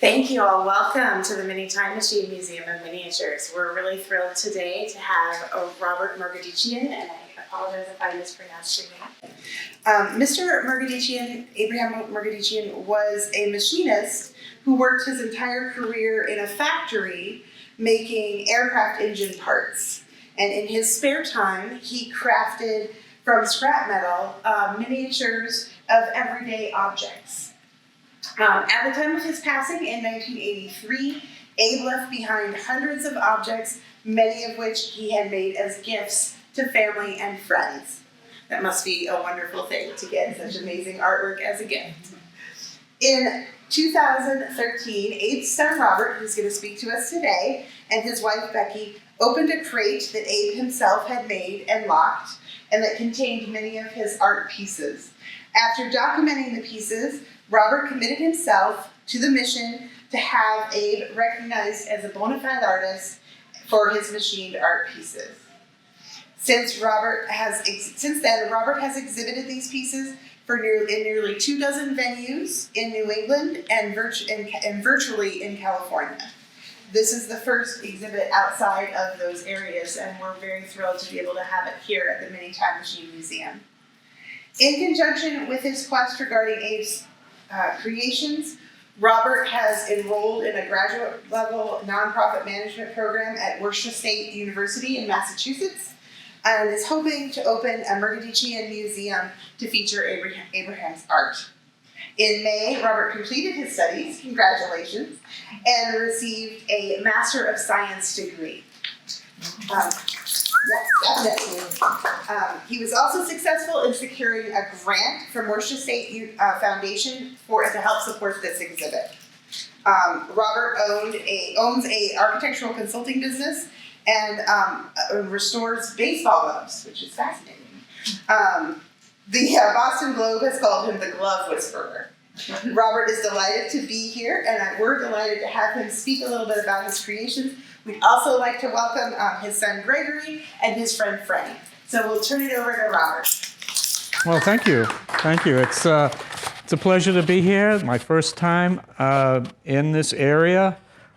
Thank you all. Welcome to the Mini Time Machine Museum of Miniatures. We're really thrilled today to have Robert Megerdichian, and I apologize if I mispronounced your name. Mr. Megerdichian, Abraham Megerdichian, was a machinist who worked his entire career in a factory making aircraft engine parts. And in his spare time, he crafted from scrap metal miniatures of everyday objects. At the time of his passing in 1983, Abe left behind hundreds of objects, many of which he had made as gifts to family and friends. That must be a wonderful thing to get such amazing artwork as a gift. In 2013, Abe's son Robert, who's going to speak to us today, and his wife Becky opened a crate that Abe himself had made and locked, and that contained many of his art pieces. After documenting the pieces, Robert committed himself to the mission to have Abe recognized as a bona fide artist for his machined art pieces. Since then, Robert has exhibited these pieces in nearly 24 venues in New England and virtually in California. This is the first exhibit outside of those areas, and we're very thrilled to be able to have it here at the Mini Time Machine Museum. In conjunction with his quest regarding Abe's creations, Robert has enrolled in a graduate-level nonprofit management program at Worcester State University in Massachusetts, and is hoping to open a Megerdichian museum to feature Abraham's art. In May, Robert completed his studies, congratulations, and received a Master of Science degree. Definitely. He was also successful in securing a grant from Worcester State Foundation to help support this exhibit. Robert owns a architectural consulting business and restores baseball gloves, which is fascinating. The Boston Globe has called him the Glove Whisperer. Robert is delighted to be here, and we're delighted to have him speak a little bit about his creations. We'd also like to welcome his son Gregory and his friend Freddie. So we'll turn it over to Robert. Well, thank you. Thank you. It's a pleasure to be here. My first time in this area.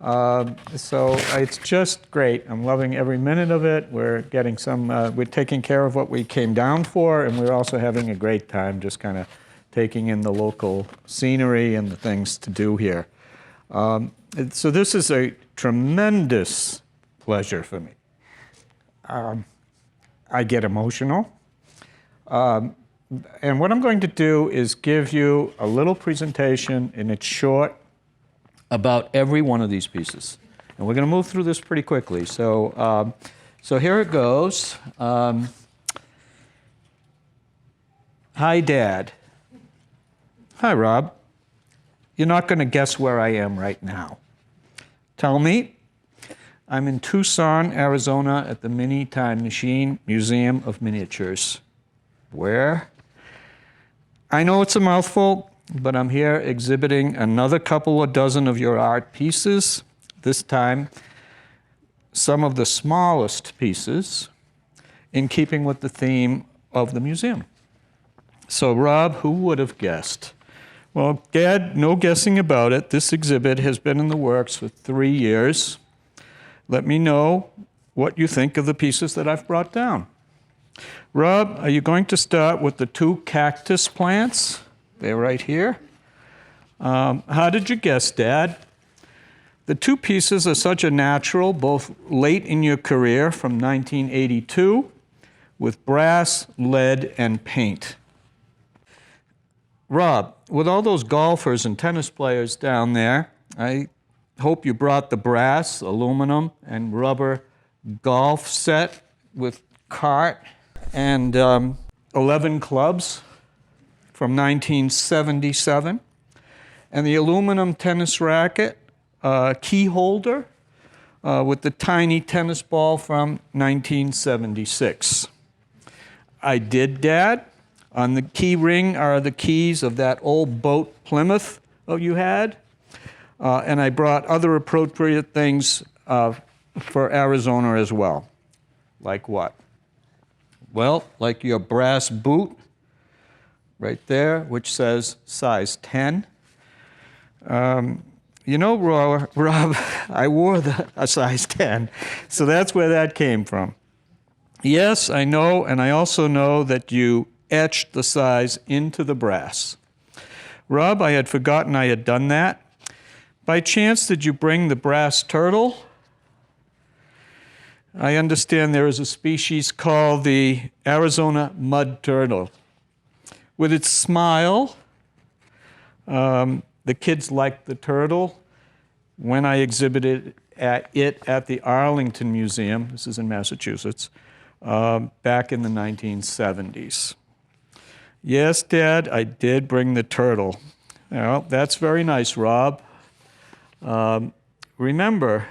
So it's just great. I'm loving every minute of it. We're getting we're taking care of what we came down for, and we're also having a great time just kind of taking in the local scenery and the things to do here. So this is a tremendous pleasure for me. I get emotional. And what I'm going to do is give you a little presentation, and it's short, about every one of these pieces. And we're going to move through this pretty quickly. So, so here it goes. Hi, Dad. Hi, Rob. You're not going to guess where I am right now. Tell me. I'm in Tucson, Arizona at the Mini Time Machine Museum of Miniatures. Where? I know it's a mouthful, but I'm here exhibiting another couple of dozen of your art pieces, this time some of the smallest pieces, in keeping with the theme of the museum. So Rob, who would have guessed? Well, Dad, no guessing about it. This exhibit has been in the works for 3 years. Let me know what you think of the pieces that I've brought down. Rob, are you going to start with the 2 cactus plants? They're right here. How did you guess, Dad? The 2 pieces are such a natural, both late in your career from 1982, with brass, lead, and paint. Rob, with all those golfers and tennis players down there, I hope you brought the brass, aluminum, and rubber golf set with cart and 11 clubs from 1977, and the aluminum tennis racket key holder with the tiny tennis ball from 1976. I did, Dad. On the key ring are the keys of that old boat Plymouth you had, and I brought other appropriate things for Arizona as well. Like what? Well, like your brass boot right there, which says size 10. You know, Rob, I wore a size 10, so that's where that came from. Yes, I know, and I also know that you etched the size into the brass. Rob, I had forgotten I had done that. By chance, did you bring the brass turtle? I understand there is a species called the Arizona mud turtle. With its smile, the kids liked the turtle. When I exhibited it at the Arlington Museum, this is in Massachusetts, back in the 1970s. Yes, Dad, I did bring the turtle. Well, that's very nice, Rob. Remember,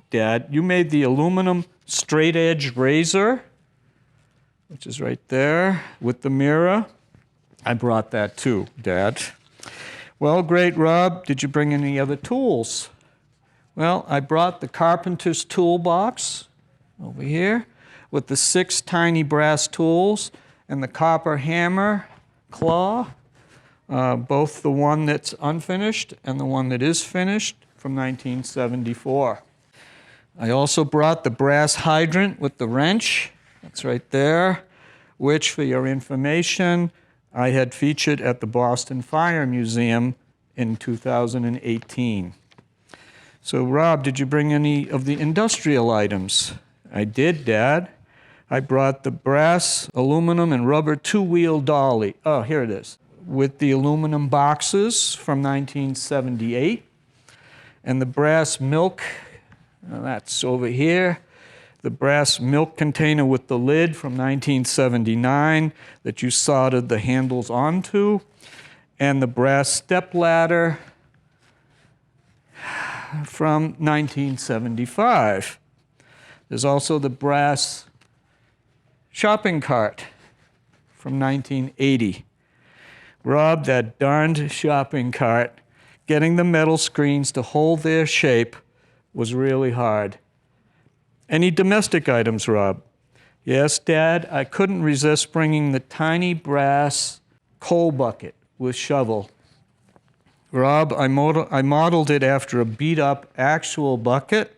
Dad, you made the aluminum straight edge razor, which is right there with the mirror. I brought that too, Dad. Well, great, Rob. Did you bring any other tools? Well, I brought the carpenter's toolbox over here with the 6 tiny brass tools and the copper hammer claw, both the one that's unfinished and the one that is finished from 1974. I also brought the brass hydrant with the wrench. That's right there, which, for your information, I had featured at the Boston Fire Museum in 2018. So, Rob, did you bring any of the industrial items? I did, Dad. I brought the brass, aluminum, and rubber 2-wheel dolly. Oh, here it is. With the aluminum boxes from 1978. And the brass milk, that's over here. The brass milk container with the lid from 1979 that you soldered the handles onto, and the brass step ladder from 1975. There's also the brass shopping cart from 1980. Rob, that darned shopping cart, getting the metal screens to hold their shape was really hard. Any domestic items, Rob? Yes, Dad, I couldn't resist bringing the tiny brass coal bucket with shovel. Rob, I modeled it after a beat-up actual bucket.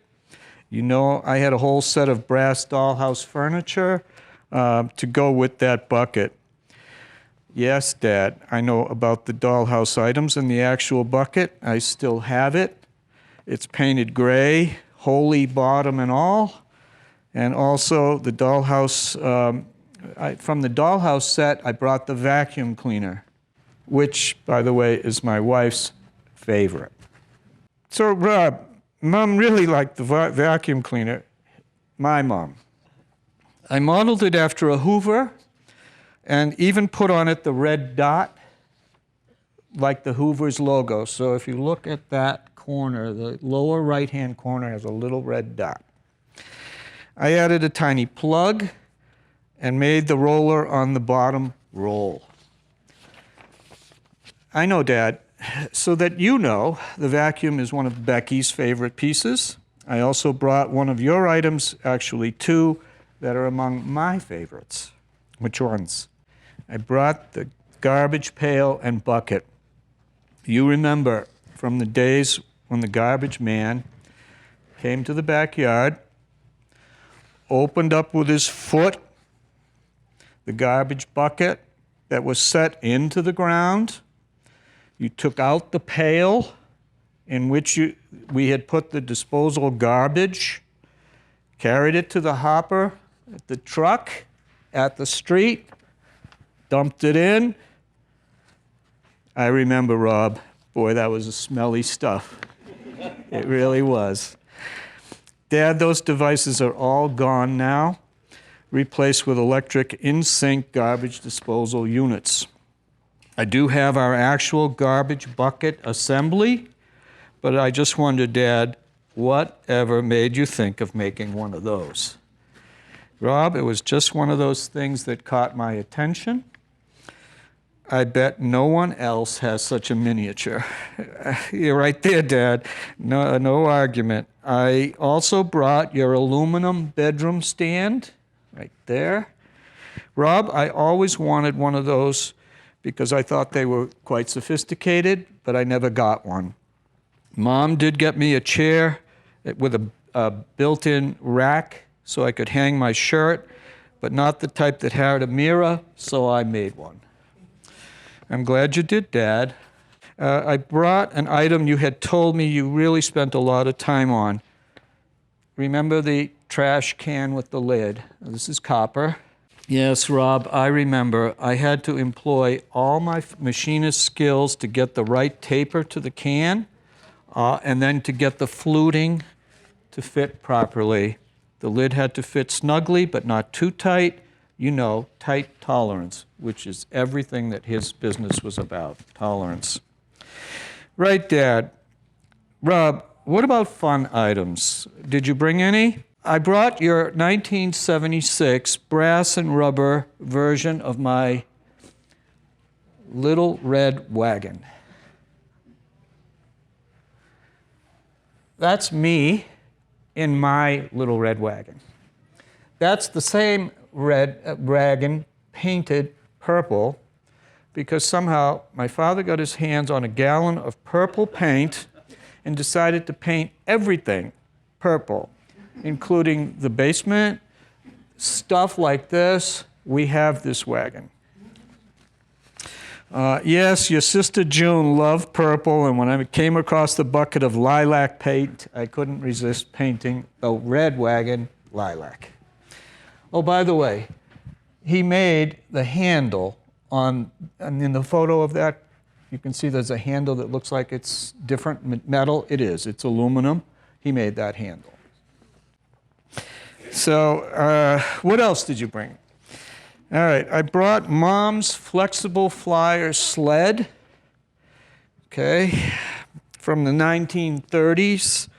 You know, I had a whole set of brass dollhouse furniture to go with that bucket. Yes, Dad, I know about the dollhouse items in the actual bucket. I still have it. It's painted gray, holy bottom and all. And also the dollhouse, from the dollhouse set, I brought the vacuum cleaner, which, by the way, is my wife's favorite. So, Rob, Mom really liked the vacuum cleaner, my mom. I modeled it after a Hoover and even put on it the red dot, like the Hoover's logo. So if you look at that corner, the lower right-hand corner has a little red dot. I added a tiny plug and made the roller on the bottom roll. I know, Dad. So that you know, the vacuum is one of Becky's favorite pieces. I also brought one of your items, actually 2, that are among my favorites. Which ones? I brought the garbage pail and bucket. You remember from the days when the garbage man came to the backyard, opened up with his foot the garbage bucket that was set into the ground. You took out the pail in which we had put the disposal garbage, carried it to the hopper at the truck at the street, dumped it in. I remember, Rob. Boy, that was smelly stuff. It really was. Dad, those devices are all gone now, replaced with electric in-sync garbage disposal units. I do have our actual garbage bucket assembly, but I just wondered, Dad, whatever made you think of making one of those? Rob, it was just one of those things that caught my attention. I bet no one else has such a miniature. You're right there, Dad. No argument. I also brought your aluminum bedroom stand right there. Rob, I always wanted one of those because I thought they were quite sophisticated, but I never got one. Mom did get me a chair with a built-in rack so I could hang my shirt, but not the type that had a mirror, so I made one. I'm glad you did, Dad. I brought an item you had told me you really spent a lot of time on. Remember the trash can with the lid? This is copper. Yes, Rob, I remember. I had to employ all my machinist skills to get the right taper to the can, and then to get the fluting to fit properly. The lid had to fit snugly, but not too tight. You know, tight tolerance, which is everything that his business was about, tolerance. Right, Dad. Rob, what about fun items? Did you bring any? I brought your 1976 brass and rubber version of my Little Red Wagon. That's me in my Little Red Wagon. That's the same red wagon painted purple because somehow my father got his hands on a gallon of purple paint and decided to paint everything purple, including the basement, stuff like this. We have this wagon. Yes, your sister June loved purple, and when I came across the bucket of lilac paint, I couldn't resist painting a red wagon lilac. Oh, by the way, he made the handle and in the photo of that, you can see there's a handle that looks like it's different metal. It is. It's aluminum. He made that handle. So what else did you bring? All right, I brought Mom's flexible flyer sled, okay, from the 1930s,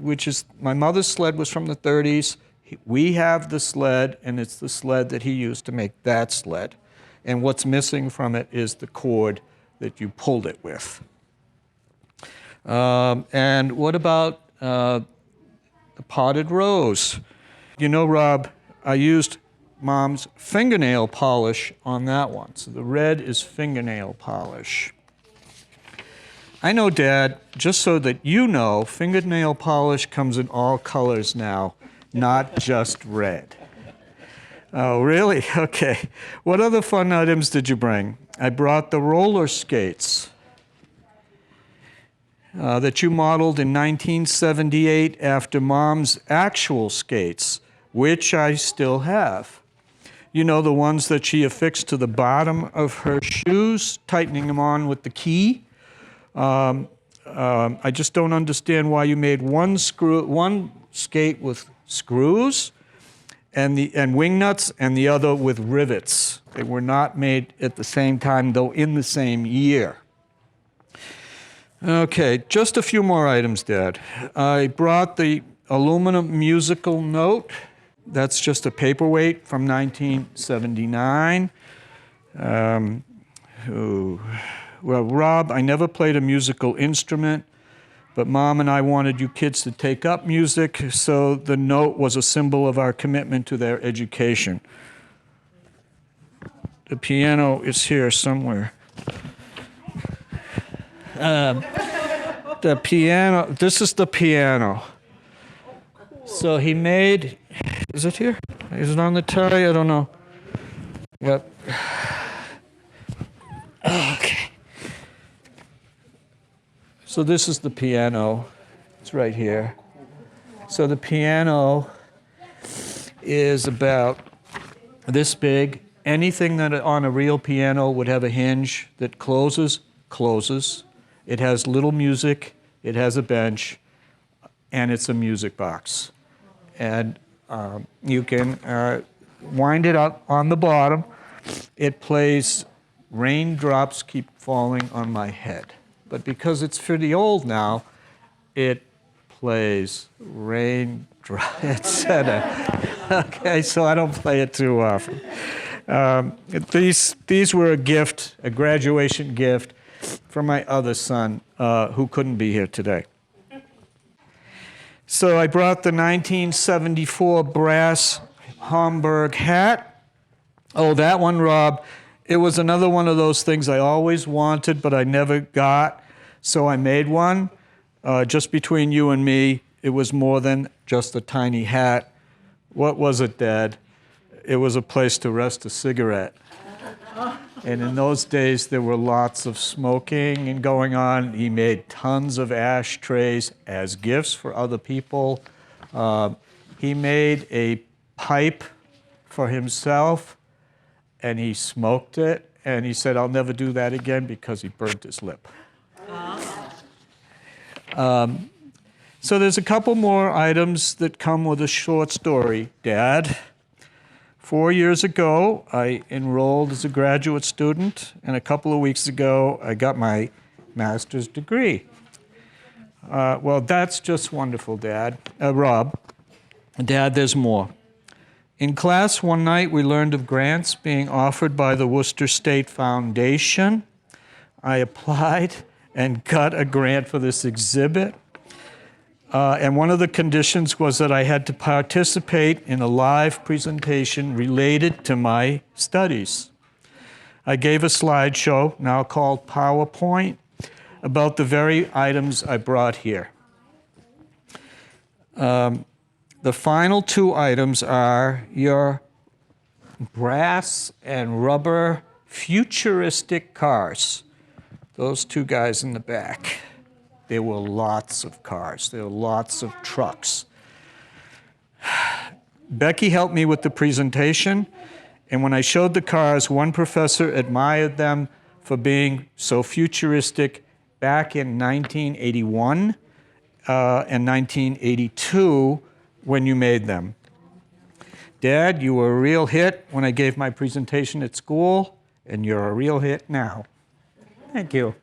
which is, my mother's sled was from the 30s. We have the sled, and it's the sled that he used to make that sled. And what's missing from it is the cord that you pulled it with. And what about the potted rose? You know, Rob, I used Mom's fingernail polish on that one. So the red is fingernail polish. I know, Dad, just so that you know, fingernail polish comes in all colors now, not just red. Oh, really? Okay. What other fun items did you bring? I brought the roller skates that you modeled in 1978 after Mom's actual skates, which I still have. You know, the ones that she affixed to the bottom of her shoes, tightening them on with the key. I just don't understand why you made one skate with screws and wing nuts, and the other with rivets. They were not made at the same time, though in the same year. Okay, just a few more items, Dad. I brought the aluminum musical note. That's just a paperweight from 1979. Well, Rob, I never played a musical instrument, but Mom and I wanted you kids to take up music, so the note was a symbol of our commitment to their education. The piano is here somewhere. The piano, this is the piano. So he made, is it here? Is it on the tie? I don't know. Yep. Okay. So this is the piano. It's right here. So the piano is about this big. Anything that on a real piano would have a hinge that closes, closes. It has little music. It has a bench. And it's a music box. And you can wind it up on the bottom. It plays Raindrops Keep Falling on My Head. But because it's pretty old now, it plays Raindrops, etc. Okay, so I don't play it too often. These were a gift, a graduation gift from my other son, who couldn't be here today. So I brought the 1974 brass Homburg hat. Oh, that one, Rob. It was another one of those things I always wanted, but I never got. So I made one. Just between you and me, it was more than just a tiny hat. What was it, Dad? It was a place to rest a cigarette. And in those days, there were lots of smoking and going on. He made tons of ashtrays as gifts for other people. He made a pipe for himself, and he smoked it. And he said, I'll never do that again because he burnt his lip. So there's a couple more items that come with a short story, Dad. 4 years ago, I enrolled as a graduate student, and a couple of weeks ago, I got my master's degree. Well, that's just wonderful, Dad. Rob, Dad, there's more. In class one night, we learned of grants being offered by the Worcester State Foundation. I applied and got a grant for this exhibit. And one of the conditions was that I had to participate in a live presentation related to my studies. I gave a slideshow, now called PowerPoint, about the very items I brought here. The final two items are your brass and rubber futuristic cars. Those two guys in the back. There were lots of cars. There were lots of trucks. Becky helped me with the presentation, and when I showed the cars, one professor admired them for being so futuristic back in 1981 and 1982 when you made them. Dad, you were a real hit when I gave my presentation at school, and you're a real hit now. Thank you.